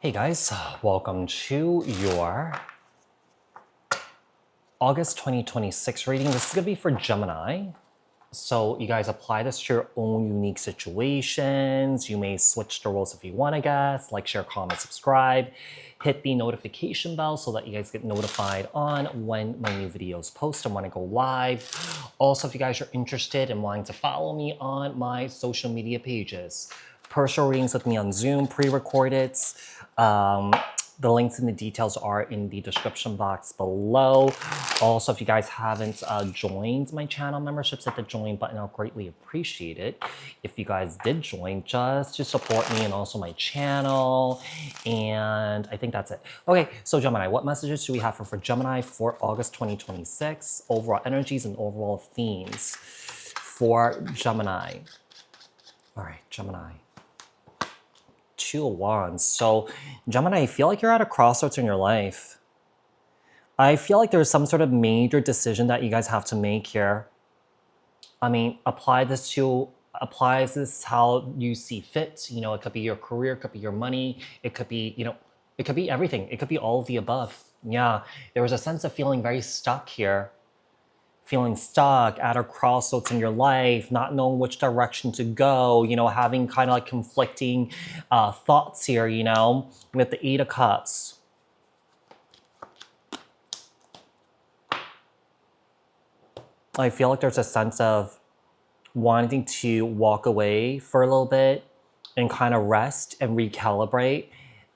Hey guys, welcome to your August 2026 reading. This is going to be for Gemini. So you guys apply this to your own unique situations. You may switch the roles if you want, I guess. Like, share, comment, subscribe. Hit the notification bell so that you guys get notified on when my new videos post and when I go live. Also, if you guys are interested in wanting to follow me on my social media pages, personal readings with me on Zoom, pre-recorded. The links and the details are in the description box below. Also, if you guys haven't joined my channel memberships, hit the join button. I'll greatly appreciate it if you guys did join, just to support me and also my channel. And I think that's it. Okay, so Gemini, what messages do we have for Gemini for August 2026? Overall energies and overall themes for Gemini. All right, Gemini. Two of Wands. So Gemini, I feel like you're at a crossroads in your life. I feel like there's some sort of major decision that you guys have to make here. I mean, apply this how you see fit. You know, it could be your career, it could be your money, it could be, it could be everything. It could be all of the above. Yeah, there was a sense of feeling very stuck here. Feeling stuck at a crossroads in your life, not knowing which direction to go, having kind of like conflicting thoughts here, with the Eight of Cups. I feel like there's a sense of wanting to walk away for a little bit and kind of rest and recalibrate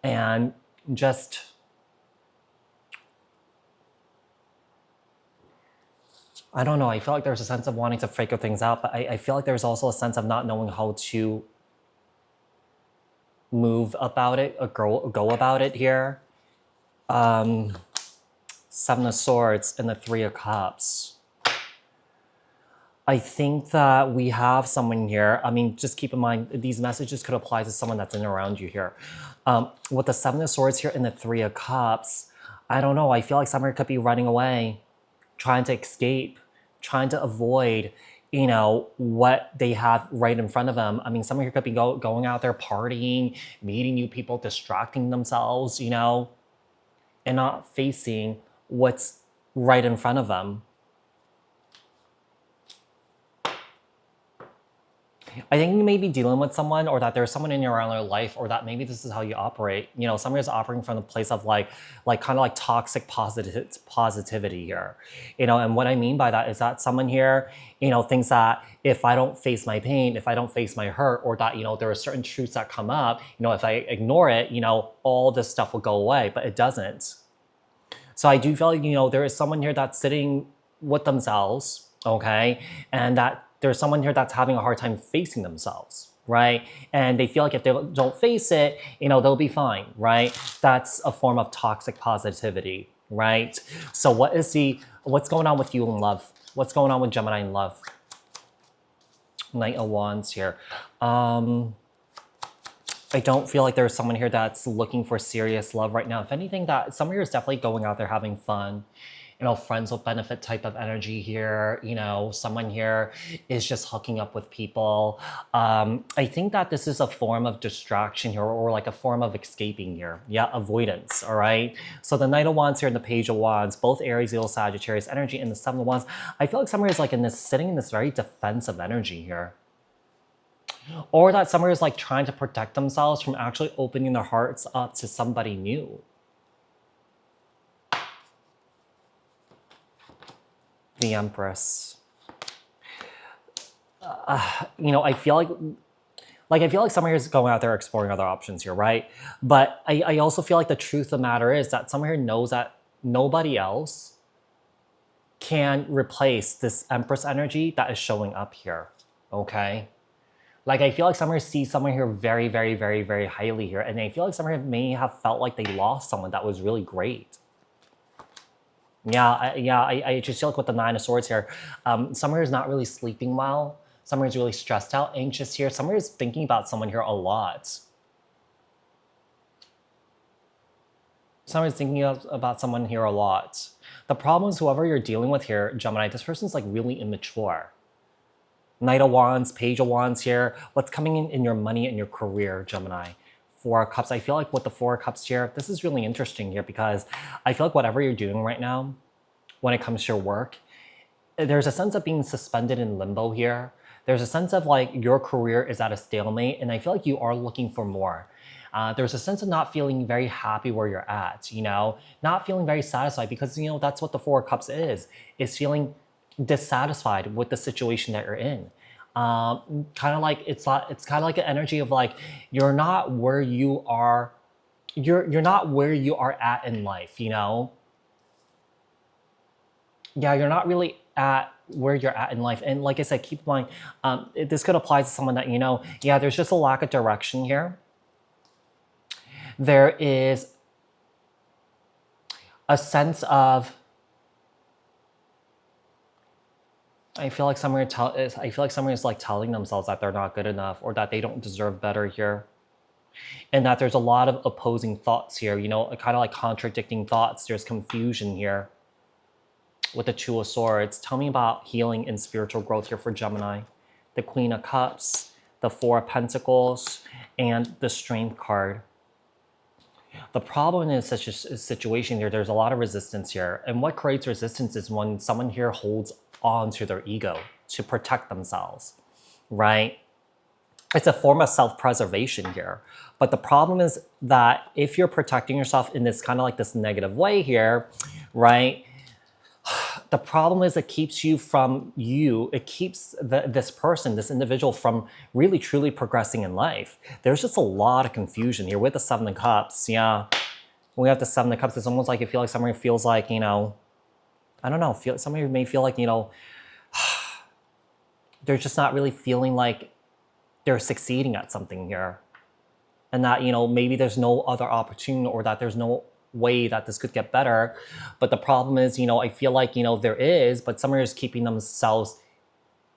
and just I don't know. I feel like there's a sense of wanting to figure things out, but I feel like there's also a sense of not knowing how to move about it or go about it here. Seven of Swords and the Three of Cups. I think that we have someone here. I mean, just keep in mind, these messages could apply to someone that's in and around you here. With the Seven of Swords here and the Three of Cups, I don't know. I feel like someone could be running away, trying to escape, trying to avoid, what they have right in front of them. I mean, someone here could be going out there partying, meeting new people, distracting themselves, and not facing what's right in front of them. I think you may be dealing with someone, or that there's someone in your life, or that maybe this is how you operate. Someone is operating from a place of like kind of like toxic positivity here. And what I mean by that is that someone here, thinks that if I don't face my pain, if I don't face my hurt, or that, there are certain truths that come up, if I ignore it, all this stuff will go away, but it doesn't. So I do feel like, there is someone here that's sitting with themselves, okay? And that there's someone here that's having a hard time facing themselves, right? And they feel like if they don't face it, they'll be fine, right? That's a form of toxic positivity, right? So what's going on with you in love? What's going on with Gemini in love? Knight of Wands here. I don't feel like there's someone here that's looking for serious love right now. If anything, that someone here is definitely going out there having fun. Friends with benefit type of energy here. Someone here is just hooking up with people. I think that this is a form of distraction here, or like a form of escaping here. Yeah, avoidance, all right? So the Knight of Wands here and the Page of Wands, both Aries, Leo, Sagittarius energy, and the Seven of Wands. I feel like someone is like sitting in this very defensive energy here. Or that someone is like trying to protect themselves from actually opening their hearts up to somebody new. The Empress. I feel like someone here is going out there exploring other options here, right? But I also feel like the truth of the matter is that someone here knows that nobody else can replace this Empress energy that is showing up here, okay? Like, I feel like someone sees someone here very, very, very, very highly here, and I feel like someone here may have felt like they lost someone that was really great. I just feel like with the Nine of Swords here, someone is not really sleeping well. Someone is really stressed out, anxious here. Someone is thinking about someone here a lot. Someone is thinking about someone here a lot. The problem is whoever you're dealing with here, Gemini, this person's like really immature. Knight of Wands, Page of Wands here. What's coming in your money and your career, Gemini? Four of Cups. I feel like with the Four of Cups here, this is really interesting here because I feel like whatever you're doing right now, when it comes to your work, there's a sense of being suspended in limbo here. There's a sense of like your career is at a stalemate, and I feel like you are looking for more. There's a sense of not feeling very happy where you're at, you know, not feeling very satisfied because, you know, that's what the Four of Cups is feeling dissatisfied with the situation that you're in. Kind of like it's kind of like an energy of like you're not where you are, you're not where you are at in life, you know. Yeah, you're not really at where you're at in life. And like I said, keep in mind, this could apply to someone that, you know, yeah, there's just a lack of direction here. There is a sense of, I feel like someone is like telling themselves that they're not good enough or that they don't deserve better here. And that there's a lot of opposing thoughts here, you know, kind of like contradicting thoughts. There's confusion here with the Two of Swords. Tell me about healing and spiritual growth here for Gemini. The Queen of Cups, the Four of Pentacles, and the Strength card. The problem in such a situation here, there's a lot of resistance here. And what creates resistance is when someone here holds on to their ego to protect themselves, right? It's a form of self-preservation here. But the problem is that if you're protecting yourself in this kind of like this negative way here, right? The problem is it keeps you from it keeps this person, this individual from really truly progressing in life. There's just a lot of confusion here with the Seven of Cups. Yeah, we have the Seven of Cups. It's almost like you feel like someone feels like, you know, I don't know, somebody may feel like, you know, they're just not really feeling like they're succeeding at something here. And that, you know, maybe there's no other opportunity or that there's no way that this could get better. But the problem is, you know, I feel like, you know, there is, but someone is keeping themselves,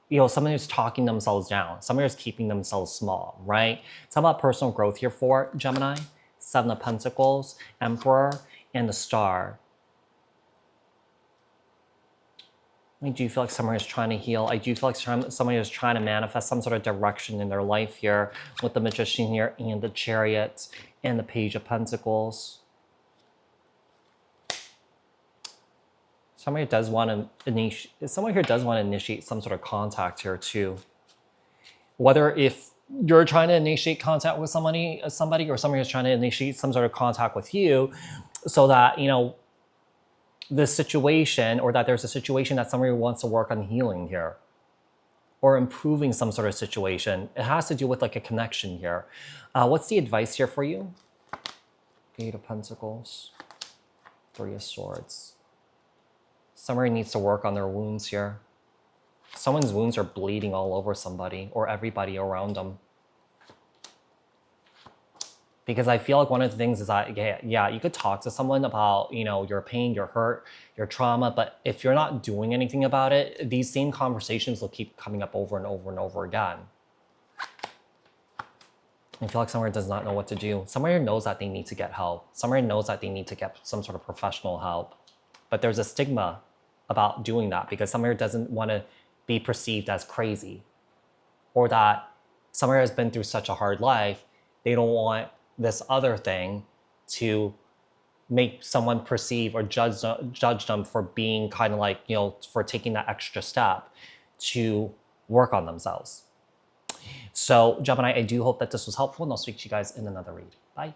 you know, someone is talking themselves down. Someone is keeping themselves small, right? It's about personal growth here for Gemini. Seven of Pentacles, Emperor, and the Star. I do feel like someone is trying to heal. I do feel like someone is trying to manifest some sort of direction in their life here with the Magician here and the Chariot and the Page of Pentacles. Someone here does want to initiate some sort of contact here too. Whether if you're trying to initiate contact with somebody, or somebody is trying to initiate some sort of contact with you, so that, you know, this situation, or that there's a situation that somebody wants to work on healing here or improving some sort of situation. It has to do with like a connection here. What's the advice here for you? Eight of Pentacles, Three of Swords. Somebody needs to work on their wounds here. Someone's wounds are bleeding all over somebody or everybody around them. Because I feel like one of the things is that, yeah, you could talk to someone about, you know, your pain, your hurt, your trauma, but if you're not doing anything about it, these same conversations will keep coming up over and over and over again. I feel like someone does not know what to do. Someone knows that they need to get help. Someone knows that they need to get some sort of professional help. But there's a stigma about doing that because someone doesn't want to be perceived as crazy, or that someone has been through such a hard life, they don't want this other thing to make someone perceive or judge them for being kind of like, you know, for taking that extra step to work on themselves. So Gemini, I do hope that this was helpful, and I'll speak to you guys in another read. Bye.